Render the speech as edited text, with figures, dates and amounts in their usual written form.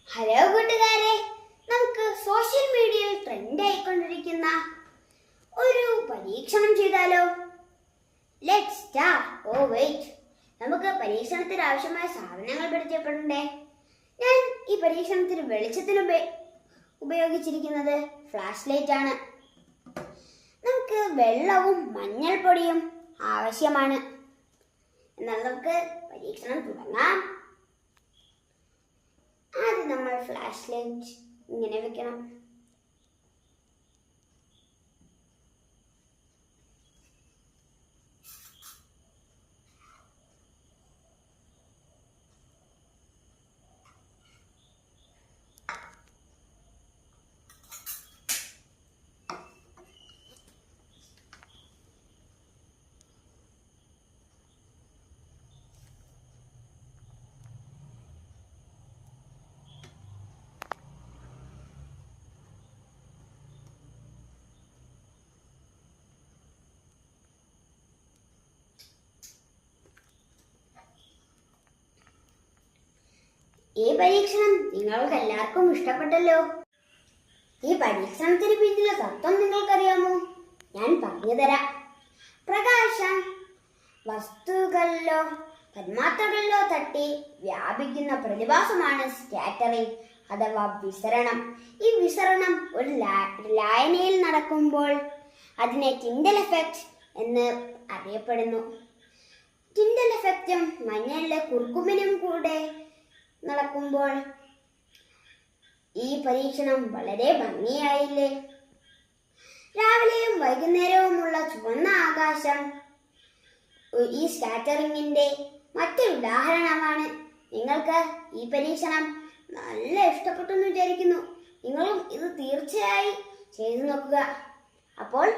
Hello കൂട്ടുകാരെ, നമുക്ക് social മീഡിയയിൽ ട്രെൻഡ് ആയിക്കൊണ്ടിരിക്കുന്ന ഒരു പരീക്ഷണം ചെയ്താലോ? Let's start. വെയിറ്റ്, നമുക്ക് പരീക്ഷണത്തിന് ആവശ്യമായ സാധനങ്ങൾ പരിചയപ്പെടണ്ടേ? ഞാൻ ഈ പരീക്ഷണത്തിന് വെളിച്ചത്തിന് ഉപയോഗിച്ചിരിക്കുന്നത് ഫ്ലാഷ് ലൈറ്റ് ആണ്. നമുക്ക് വെള്ളവും മഞ്ഞൾപ്പൊടിയും ആവശ്യമാണ്. എന്നാൽ നമുക്ക് പരീക്ഷണം തുടങ്ങാം. ആദ്യം നമ്മൾ ഫ്ലാഷ് ലൈറ്റ് ഇങ്ങനെ വെക്കണം. ഈ പരീക്ഷണം നിങ്ങൾക്ക് എല്ലാവർക്കും ഇഷ്ടപ്പെട്ടല്ലോ. ഈ പരീക്ഷണത്തിന് പിന്നിലെ തത്വം നിങ്ങൾക്കറിയാമോ? ഞാൻ പറഞ്ഞു തരാം. പ്രകാശം വസ്തുക്കളിലോ തന്മാത്രകളിലോ തട്ടി വ്യാപിക്കുന്ന പ്രതിഭാസമാണ് സ്കാറ്ററിംഗ് അഥവാ വിസരണം. ഈ വിസരണം ഒരു ലായനിയിൽ നടക്കുമ്പോൾ അതിനെ ടിൻഡൽ എഫക്റ്റ് എന്ന് അറിയപ്പെടുന്നു. ടിൻഡൽ എഫക്റ്റും മഞ്ഞളിലെ കുർക്കുമിനും കൂടെ നടക്കുമ്പോൾ ഈ പരീക്ഷണം വളരെ ഭംഗിയായില്ലേ? രാവിലെയും വൈകുന്നേരവുമുള്ള ചുവന്ന ആകാശം ഈ സ്കാറ്ററിംഗിന്റെ മറ്റൊരു ഉദാഹരണമാണ്. നിങ്ങൾക്ക് ഈ പരീക്ഷണം നല്ല ഇഷ്ടപ്പെട്ടു എന്ന് വിചാരിക്കുന്നു. നിങ്ങളും ഇത് തീർച്ചയായും ചെയ്തു നോക്കുക. അപ്പോൾ